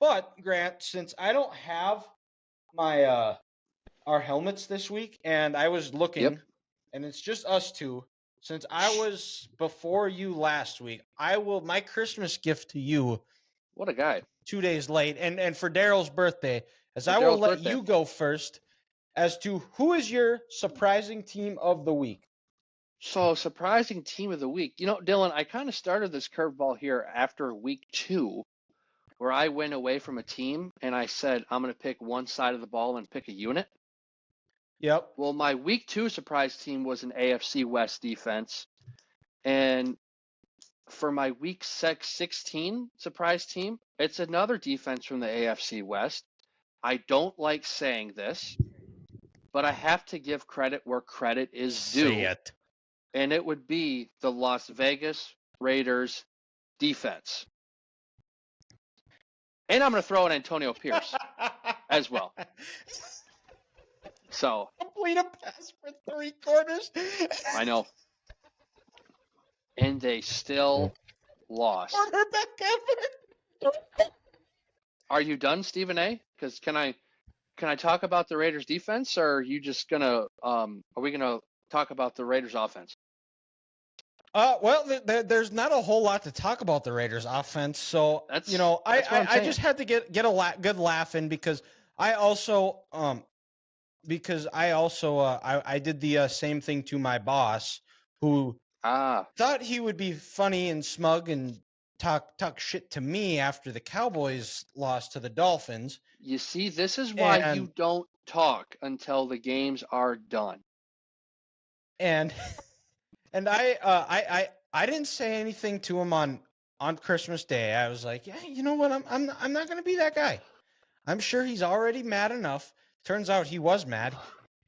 But Grant, since I don't have my our helmets this week, and I was Yep. looking, and it's just us two. Since I was before you last week, my Christmas gift to you What a guy. 2 days late, and for Daryl's birthday, as For I will Daryl's let birthday. you go first as to who is your surprising team of the week. So, surprising team of the week. Dylan, I kind of started this curveball here after week 2, where I went away from a team and I said, I'm going to pick one side of the ball and pick a unit. Yep. Well, my week 2 surprise team was an AFC West defense. And for my week 16 surprise team, it's another defense from the AFC West. I don't like saying this, but I have to give credit where credit is due. Say it. And it would be the Las Vegas Raiders defense. And I'm going to throw in Antonio Pierce as well. So, Complete a pass for 3 quarters. I know. And they still lost. Quarterback ever. Are you done, Stephen A? Because can I talk about the Raiders defense, or are you just gonna are we gonna talk about the Raiders offense? Well, there's not a whole lot to talk about the Raiders offense, so That's what I just saying. had to get a good laugh in because I also I did the same thing to my boss who thought he would be funny and smug and talk shit to me after the Cowboys lost to the Dolphins. You see, this is why you don't talk until the games are done. And I didn't say anything to him on Christmas Day. I was like, yeah, you know what? I'm not going to be that guy. I'm sure he's already mad enough. Turns out he was mad.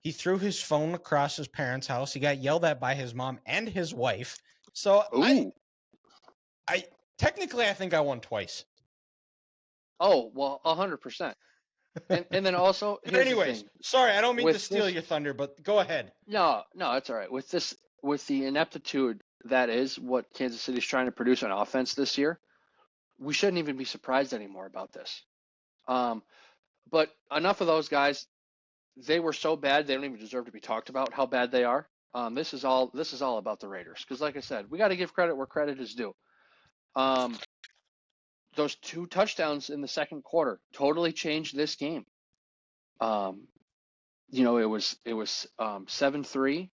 He threw his phone across his parents' house. He got yelled at by his mom and his wife. So I technically I think I won twice. Oh, well, 100%. And then also, but anyways, sorry, I don't mean to steal your thunder, but go ahead. No, it's all right. With the ineptitude that is what Kansas City's trying to produce on offense this year, we shouldn't even be surprised anymore about this. But enough of those guys. They were so bad they don't even deserve to be talked about how bad they are. This is all about the Raiders because, like I said, we got to give credit where credit is due. Those 2 touchdowns in the second quarter totally changed this game. It was 7-3.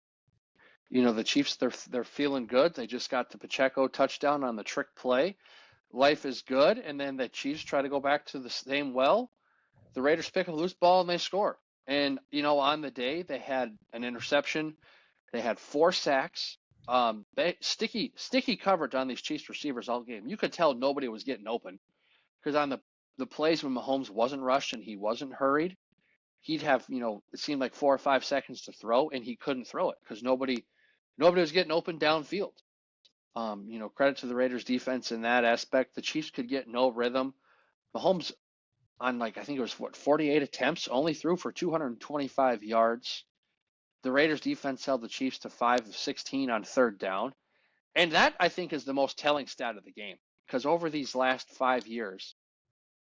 The Chiefs they're feeling good. They just got the Pacheco touchdown on the trick play. Life is good, and then the Chiefs try to go back to the same well. The Raiders pick a loose ball and they score. And on the day they had an interception. They had 4 sacks. They sticky coverage on these Chiefs receivers all game. You could tell nobody was getting open because on the plays when Mahomes wasn't rushed and he wasn't hurried, he'd have it seemed like 4 or 5 seconds to throw and he couldn't throw it because nobody was getting open downfield. Credit to the Raiders defense in that aspect. The Chiefs could get no rhythm. Mahomes on I think it was 48 attempts only threw for 225 yards. The Raiders defense held the Chiefs to 5 of 16 on third down. And that, I think, is the most telling stat of the game. Because over these last 5 years,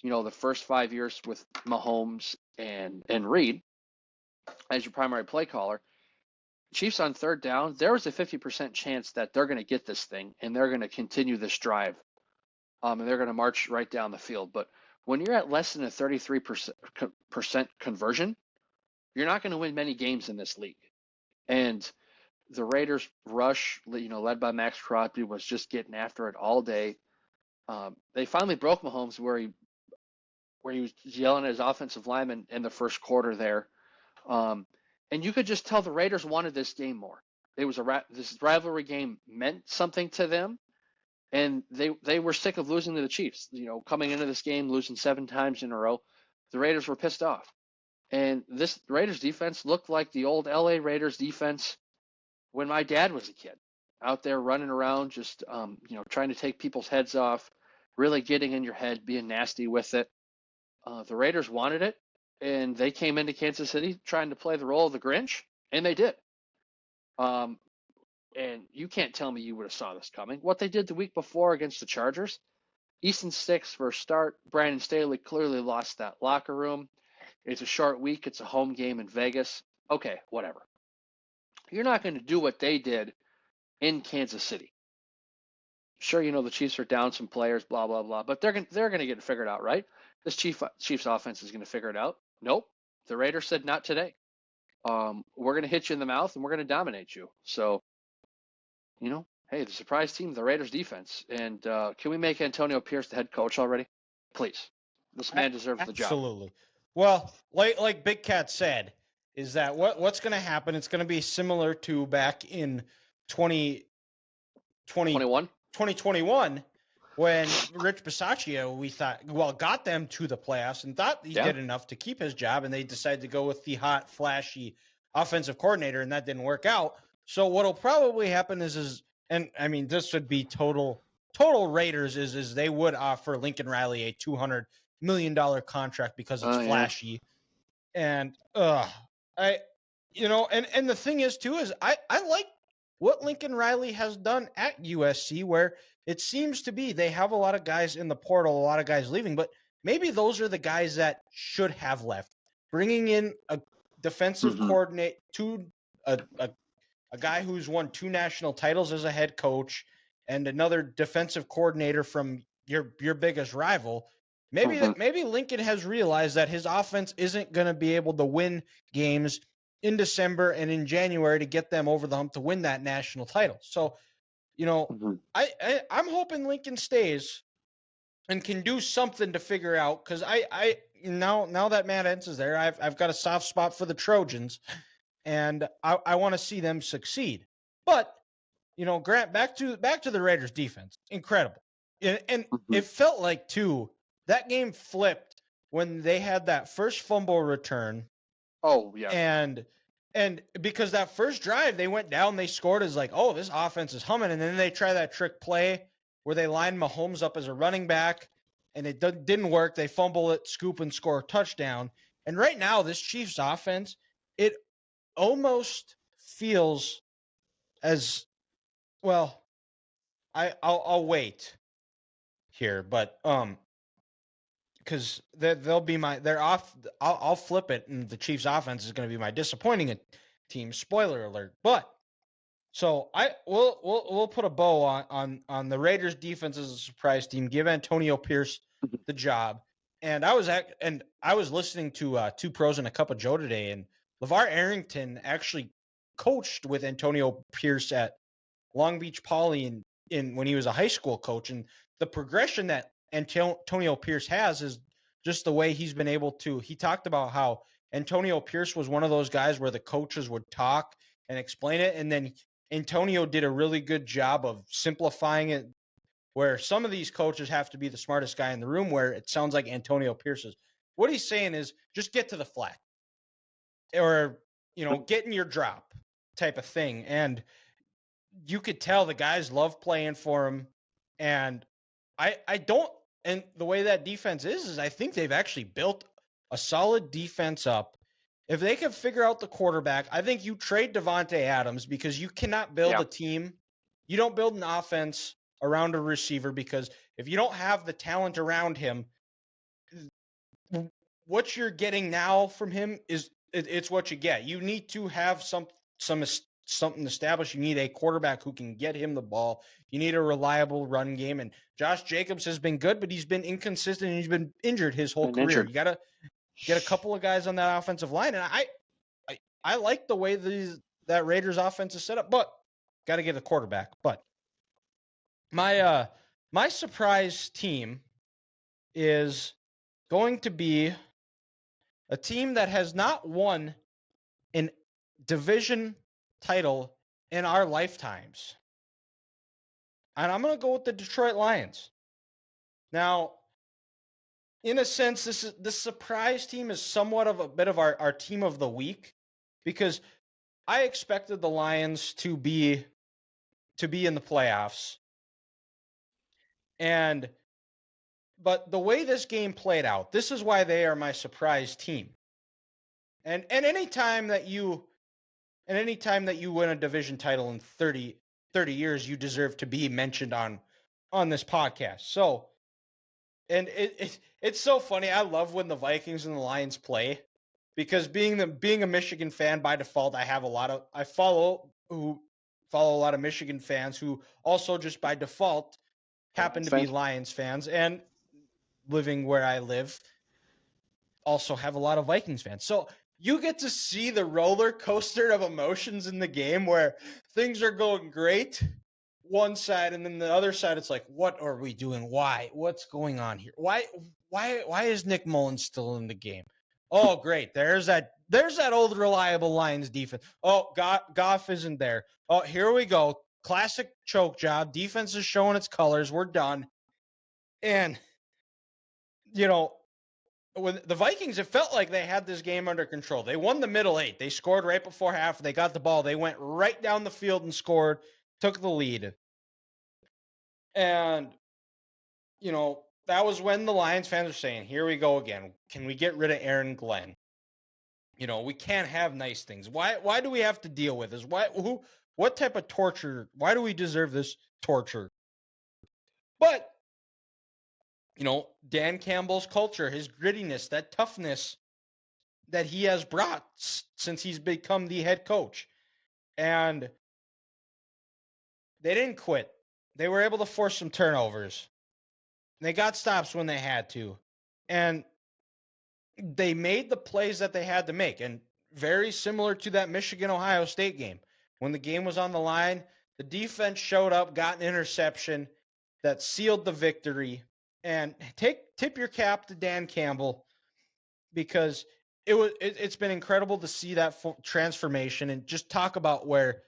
the first 5 years with Mahomes and Reed as your primary play caller, Chiefs on third down, there was a 50% chance that they're going to get this thing and they're going to continue this drive. And they're going to march right down the field. But when you're at less than a 33% conversion, you're not going to win many games in this league. And the Raiders rush, led by Max Crosby, was just getting after it all day. They finally broke Mahomes where he was yelling at his offensive lineman in the first quarter there. And you could just tell the Raiders wanted this game more. It was this rivalry game meant something to them. And they were sick of losing to the Chiefs. Coming into this game, losing 7 times in a row, the Raiders were pissed off. And this Raiders defense looked like the old LA Raiders defense when my dad was a kid, out there running around, just trying to take people's heads off, really getting in your head, being nasty with it. The Raiders wanted it, and they came into Kansas City trying to play the role of the Grinch, and they did. And you can't tell me you would have saw this coming. What they did the week before against the Chargers, Easton Sticks first start. Brandon Staley clearly lost that locker room. It's a short week. It's a home game in Vegas. Okay, whatever. You're not going to do what they did in Kansas City. Sure, the Chiefs are down some players, blah blah blah, but they're going to get it figured out, right? This Chiefs offense is going to figure it out. Nope. The Raiders said not today. We're going to hit you in the mouth and we're going to dominate you. So, hey, the surprise team, the Raiders defense, and can we make Antonio Pierce the head coach already? Please. This man deserves the job. Absolutely. Well, like Big Cat said, is that what's going to happen? It's going to be similar to back in 2021 when Rich Bisaccia, we thought, got them to the playoffs and thought he did enough to keep his job, and they decided to go with the hot, flashy offensive coordinator, and that didn't work out. So what'll probably happen is and I mean, this would be total Raiders is they would offer Lincoln Riley a $200 million contract because it's flashy. And and the thing is too is I like what Lincoln Riley has done at USC, where it seems to be they have a lot of guys in the portal, a lot of guys leaving, but maybe those are the guys that should have left. Bringing in a defensive coordinator, a guy who's won 2 national titles as a head coach, and another defensive coordinator from your biggest rival. Maybe Lincoln has realized that his offense isn't going to be able to win games in December and in January to get them over the hump to win that national title. So, I'm hoping Lincoln stays and can do something to figure out, because I now that Matt Entz is there, I've got a soft spot for the Trojans, and I want to see them succeed. But Grant, back to the Raiders defense, incredible, and it felt like too that game flipped when they had that first fumble return. Oh yeah, and because that first drive they went down, they scored as like, oh, this offense is humming, and then they try that trick play where they line Mahomes up as a running back, and it didn't work. They fumble it, scoop, and score a touchdown. And right now, this Chiefs offense, it almost feels as well. I'll wait here, but because they'll be they're off. I'll flip it, and the Chiefs offense is going to be my disappointing team. Spoiler alert! But so we'll put a bow on the Raiders defense as a surprise team. Give Antonio Pierce the job. And I was listening to Two Pros and a Cup of Joe today, and LeVar Arrington actually coached with Antonio Pierce at Long Beach Poly in when he was a high school coach, and the progression that Antonio Pierce has is just the way he's been able to. He talked about how Antonio Pierce was one of those guys where the coaches would talk and explain it, and then Antonio did a really good job of simplifying it, where some of these coaches have to be the smartest guy in the room, where it sounds like Antonio Pierce is. What he's saying is just get to the flat, or get in your drop type of thing. And you could tell the guys love playing for him. And I don't, and the way that defense is I think they've actually built a solid defense up. If they can figure out the quarterback, I think you trade Devontae Adams, because you cannot build a team. You don't build an offense around a receiver, because if you don't have the talent around him, what you're getting now from him is it's what you get. You need to have something established. You need a quarterback who can get him the ball. You need a reliable run game. And Josh Jacobs has been good, but he's been inconsistent and he's been injured his whole career. You got to get a couple of guys on that offensive line. And I like the way that Raiders offense is set up, but got to get a quarterback. But my surprise team is going to be a team that has not won an division title in our lifetimes. And I'm going to go with the Detroit Lions. Now, in a sense, this surprise team is somewhat of a bit of our team of the week, because I expected the Lions to be in the playoffs. But the way this game played out, this is why they are my surprise team. And anytime that you win a division title in 30 years, you deserve to be mentioned on this podcast. So And it's so funny. I love when the Vikings and the Lions play, because being a Michigan fan by default, I follow a lot of Michigan fans who also just by default happen Lions to be fans. Lions fans, and living where I live also have a lot of Vikings fans. So you get to see the roller coaster of emotions in the game where things are going great one side, and then the other side it's like, what are we doing? What's going on here? Why is Nick Mullins still in the game? Oh, great. There's that old reliable Lions defense. Oh, Goff isn't there. Oh, here we go. Classic choke job. Defense is showing its colors. We're done. And you know, with the Vikings, it felt like they had this game under control. They won the middle 8. They scored right before half. They got the ball. They went right down the field and scored, took the lead. And, that was when the Lions fans were saying, here we go again. Can we get rid of Aaron Glenn? We can't have nice things. Why do we have to deal with this? What type of torture? Why do we deserve this torture? But, Dan Campbell's culture, his grittiness, that toughness that he has brought since he's become the head coach. And they didn't quit. They were able to force some turnovers. They got stops when they had to. And they made the plays that they had to make. And very similar to that Michigan-Ohio State game. When the game was on the line, the defense showed up, got an interception that sealed the victory. And tip your cap to Dan Campbell, because it's been incredible to see that transformation, and just talk about where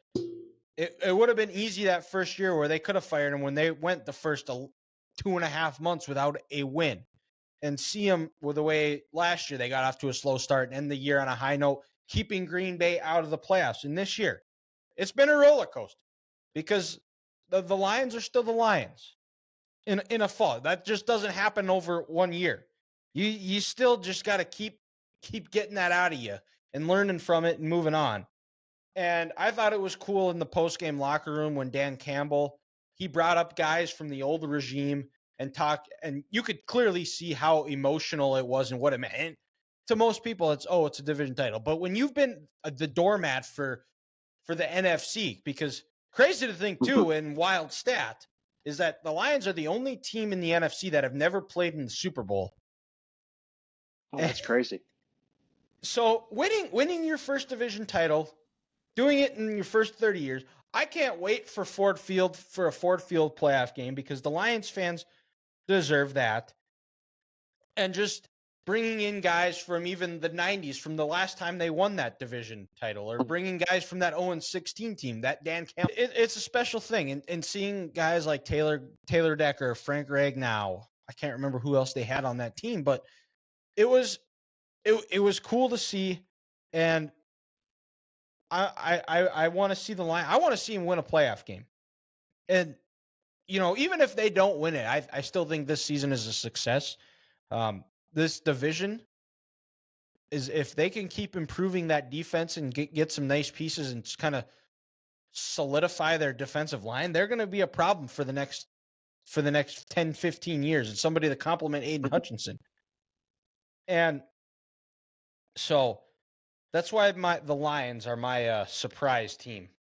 it would have been easy that first year where they could have fired him when they went the first 2.5 months without a win, and see them with the way last year they got off to a slow start and end the year on a high note, keeping Green Bay out of the playoffs. And this year, it's been a roller coaster, because the Lions are still the Lions in a fall. That just doesn't happen over 1 year. You still just got to keep getting that out of you and learning from it and moving on. And I thought it was cool in the post-game locker room when Dan Campbell, he brought up guys from the old regime and talked, and you could clearly see how emotional it was and what it meant. And to most people, it's a division title. But when you've been the doormat for the NFC, because crazy to think too, and wild stat, is that the Lions are the only team in the NFC that have never played in the Super Bowl. Oh, that's crazy. So winning your first division title, doing it in your first 30 years, I can't wait for a Ford Field playoff game, because the Lions fans deserve that. And just bringing in guys from even the 90s, from the last time they won that division title, or bringing guys from that 0-16 team, that Dan Campbell, it's a special thing. And seeing guys like Taylor Decker, Frank Ragnow, I can't remember who else they had on that team, but it was cool to see. And I want to see the line. I want to see him win a playoff game. And, even if they don't win it, I still think this season is a success. This division is, if they can keep improving that defense and get some nice pieces and just kind of solidify their defensive line, they're going to be a problem for the next 10, 15 years, and somebody to complement Aiden Hutchinson. And so that's why the Lions are my surprise team